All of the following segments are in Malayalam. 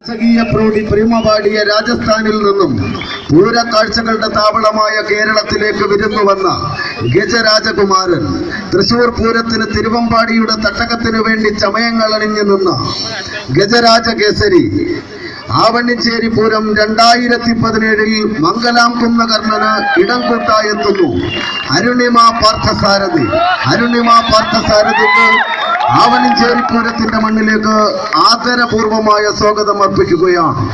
പ്രൗഢി പ്രിമപാടിയ രാജസ്ഥാനിൽ നിന്നും പൂരക്കാഴ്ചകളുടെ താവളമായ കേരളത്തിലേക്ക് വിരുന്നു വന്ന ഗജരാജകുമാരൻ തൃശൂർ പൂരത്തിന് തിരുവമ്പാടിയുടെ തട്ടകത്തിനു വേണ്ടി ചമയങ്ങളണിഞ്ഞു നിന്ന ഗജരാജകേസരി ആവണ്ണിച്ചേരി പൂരം 2017 മംഗലാംകുന്ന കർണന് ഇടം കൂട്ടായെത്തുന്നു. അരുണിമ പാർത്ഥസാരഥിക്ക് ആവണ്ണിച്ചേരി പൂരത്തിന്റെ മണ്ണിലേക്ക് ആദരപൂർവമായ സ്വാഗതം അർപ്പിക്കുകയാണ്.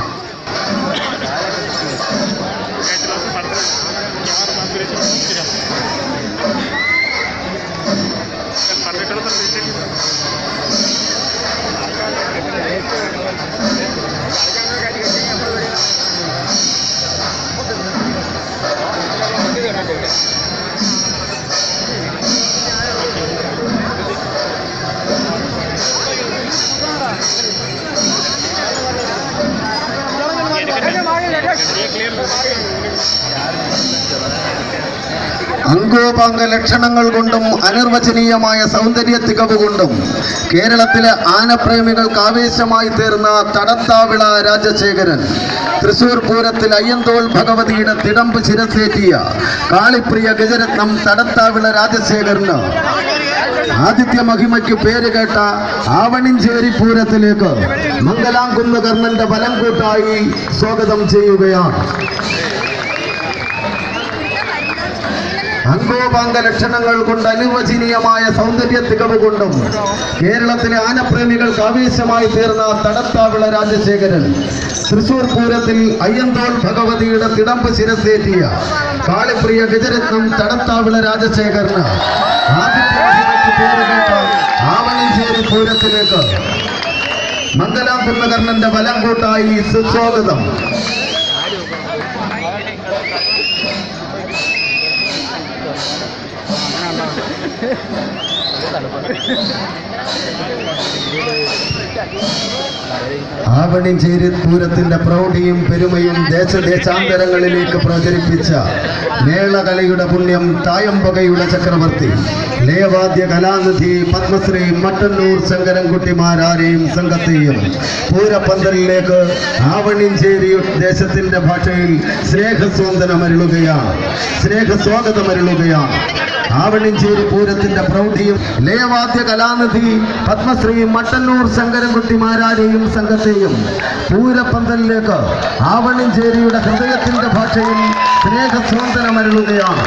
അംഗോപാംഗ ലക്ഷണങ്ങൾ കൊണ്ടും അനിർവചനീയമായ സൗന്ദര്യ തികവ് കൊണ്ടും കേരളത്തിലെ ആനപ്രേമികൾക്ക് ആവേശമായി തീർന്ന തടത്താവിള രാജശേഖരൻ തൃശൂർ പൂരത്തിൽ അയ്യന്തോൾ ഭഗവതിയുടെ തിടമ്പ് ശിരസേറ്റിയ കാളിപ്രിയ ഗജരത്നം തടത്താവിള രാജശേഖരന് ആദിത്യ മഹിമയ്ക്ക് പേര് കേട്ട ആവണ്ണിച്ചേരി പൂരത്തിലേക്ക് മംഗലാംകുന്ന് കർണന്റെ ബലം കൂട്ടായി സ്വാഗതം ചെയ്യുകയാണ്. അംഗോപാംഗ ലക്ഷണങ്ങൾ കൊണ്ട് അനിർവചനീയമായ സൗന്ദര്യ തികവ് കൊണ്ടും കേരളത്തിലെ ആനപ്രേമികൾക്ക് ആവേശമായി തീർന്ന തടത്താവിള രാജശേഖരൻ തൃശൂർ പൂരത്തിൽ അയ്യന്തോൾ ഭഗവതിയുടെ തിടമ്പ് ശിരസേറ്റിയ കാളിപ്രിയ ഗജരത്നം തടത്താവിള രാജശേഖരന് ആദിത്യ പേര് കേട്ട ആവണ്ണിച്ചേരി പൂരത്തിലേക്ക് മംഗലാംകുന്ന കർണന്റെ ബലം കൂട്ടായി സുസ്വാഗതം. ആവണ്ണിച്ചേരി പൂരത്തിന്റെ പ്രൗഢിയും പെരുമയും ദേശദേശാന്തരങ്ങളിലേക്ക് പ്രചരിപ്പിച്ച മേളകലയുടെ പുണ്യം തായമ്പകയുടെ ചക്രവർത്തി ലയവാദ്യ കലാനിധി പത്മശ്രീ മട്ടന്നൂർ ശങ്കരൻകുട്ടിമാരാരെയും സംഘത്തെയും പൂരപ്പന്തലിലേക്ക് ആവണ്ണിച്ചേരി ദേശത്തിന്റെ ഭാഷയിൽ സ്നേഹസ്വാഗതമരുളുകയാണ്. ആവണ്ണിച്ചേരി പൂരത്തിന്റെ പ്രൗഢിയും ലയവാദ്യ കലാനിധി പത്മശ്രീ മട്ടന്നൂർ ശങ്കരൻകുട്ടിമാരാരെയും സംഘത്തെയും പൂരപ്പന്തലിലേക്ക് ആവണ്ണിച്ചേരിയുടെ ഹൃദയത്തിന്റെ ഭാഷയിൽ സ്നേഹസ്വാന്തനമരുളുകയാണ്.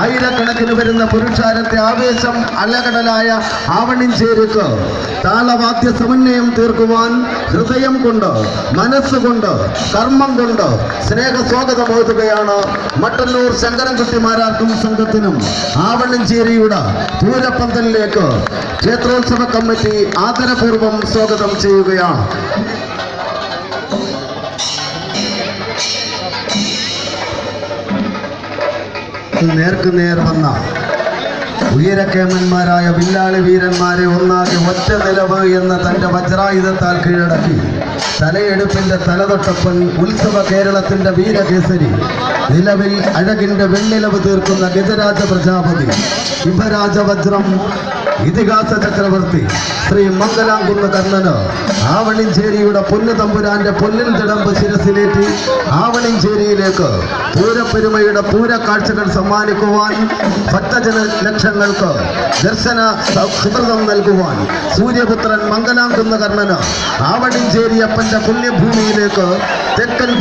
ആയിരക്കണക്കിന് വരുന്ന പുരുഷാരത്തെ ആവേശം അലകടലായ ആവണ്ണിച്ചേരിക്ക് താളവാദ്യ സമന്വയം തീർക്കുവാൻ ഹൃദയം കൊണ്ട്, മനസ്സുകൊണ്ട്, കർമ്മം കൊണ്ട് സ്നേഹസ്വാഗതം ഓതുകയാണ് മട്ടന്നൂർ ശങ്കരൻകുട്ടിമാരാർക്കും സംഘത്തിനും ആവണ്ണിച്ചേരിയുടെ പൂരപ്പന്തലിലേക്ക് ക്ഷേത്രോത്സവ കമ്മിറ്റി ആദരപൂർവ്വം സ്വാഗതം ചെയ്യുകയാണ്. നേർക്കുനേർ വന്ന ഉയരക്കേമന്മാരായ വില്ലാളി വീരന്മാരെ ഒന്നാകെ ഒറ്റ നിലവ് എന്ന തൻ്റെ വജ്രായുധത്താൽ കീഴടക്കി തലയെടുപ്പിന്റെ തലതൊട്ടപ്പൻ ഉത്സവ കേരളത്തിന്റെ വീരകേസരി നിലവിൽ അഴകിന്റെ വെണ്ണിലവ് തീർക്കുന്ന ഗജരാജ പ്രജാപതി ഇഭരാജവജ്രം ഇതിഹാസ ചക്രവർത്തി ശ്രീ മംഗലാംകുന്ന് കർണന് ആവണ്ണിച്ചേരിയുടെ പൊന്നുതമ്പുരാന്റെ പൊന്നിൻ തിടമ്പ് ശിരസിലേറ്റി ആവണ്ണിച്ചേരിയിലേക്ക് പൂരപ്പെരുമയുടെ പൂരക്കാഴ്ചകൾ സമ്മാനിക്കുവാൻ ഭക്തജന ലക്ഷങ്ങൾക്ക് ദർശന സുഹൃതം നൽകുവാൻ സൂര്യപുത്രൻ മംഗലാംകുന്ന് കർണന് ആവണ്ണിച്ചേരി അപ്പന്റെ പുണ്യഭൂമിയിലേക്ക് തെക്കൻ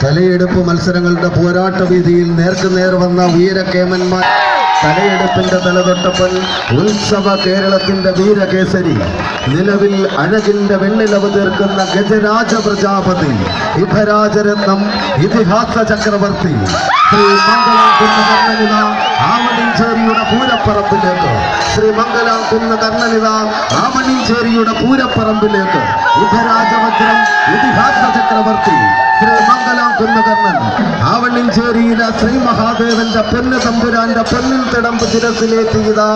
തലയെടുപ്പ് മത്സരങ്ങളുടെ പോരാട്ട വീതിയിൽ നേർക്കുനേർ വന്ന ഉയരക്കേമന്മാർ തലയെടുപ്പിന്റെ തലതൊട്ടപ്പൻ ഉത്സവ കേരളത്തിന്റെ വീരകേസരി നിലവിൽ അഴകിന്റെ വെണ്ണിലവ് തീർക്കുന്ന ഗജരാജ പ്രജാപതി ഇഭരാജരത്നം ഇതിഹാസ ചക്രവർത്തി ശ്രീ മംഗലാംകുന്ന് കർണനിത ആവണ്ണിച്ചേരിയുടെ പൂരപ്പറമ്പിലേക്ക് ഇഭരാജവജ്രം ഇതിഹാസ ചക്രവർത്തി ശ്രീ മംഗലാം കുന്നകർണൻ ആവണ്ണിഞ്ചേരിയിലെ ശ്രീ മഹാദേവന്റെ പൊന്നു തമ്പുരാന്റെ പൊന്നിൻ തിടമ്പ് ശിരസിലേറ്റിയത്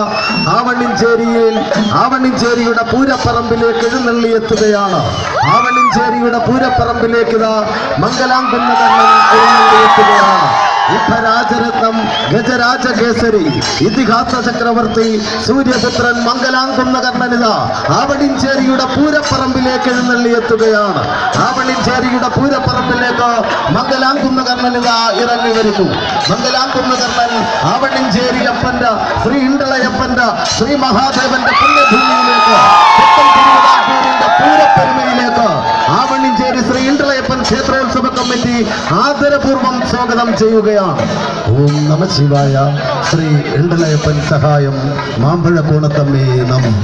ആവണ്ണിഞ്ചേരിയുടെ പൂരപ്പറമ്പിലേക്ക് എഴുന്നള്ളിയെത്തുകയാണ്. ആവണ്ണിഞ്ചേരിയുടെ പൂരപ്പറമ്പിലേക്ക് മംഗലാം കുന്നകർണൻ എഴുന്നള്ളിയെത്തുകയാണ്. യുദ്ധരാജരത്നം ഗജരാജകേസരി ഇതിഹാസ ചക്രവർത്തി സൂര്യപുത്രൻ മംഗലാം കുന്നകർണനിത ആവണ്ണിഞ്ചേരിയുടെ പൂരപ്പറമ്പിലേക്ക് എഴുന്നള്ളിയെത്തുകയാണ്. ആവണ്ണിഞ്ചേരിയുടെ പൂരപ്പറമ്പിലേക്ക് മംഗലാം കുന്നകർണനിത ഇറങ്ങി വരുന്നു. മംഗലാം കുന്നകർണൻ ആവണ്ണിഞ്ചേരിയപ്പന്റെ ശ്രീ ഇണ്ടളയപ്പന്റെ ശ്രീ മഹാദേവന്റെ പുണ്യഭൂമിയിലേക്ക് തിരുവിതാംകൂറിന്റെ പൂരപ്പെരുമയിലേക്ക് ആവണ്ണിഞ്ചേരി ശ്രീ ഇണ്ടളയപ്പൻ ക്ഷേത്രോത്സവ കമ്മിറ്റി ആദരപൂർവ്വം സ്വാഗതം ചെയ്യുകയാണ്. ഓം നമഃ ശിവായ. ശ്രീ ഇണ്ടളയപ്പൻ സഹായം മാമ്പഴ കോണത്തമ്മേ നമഃ.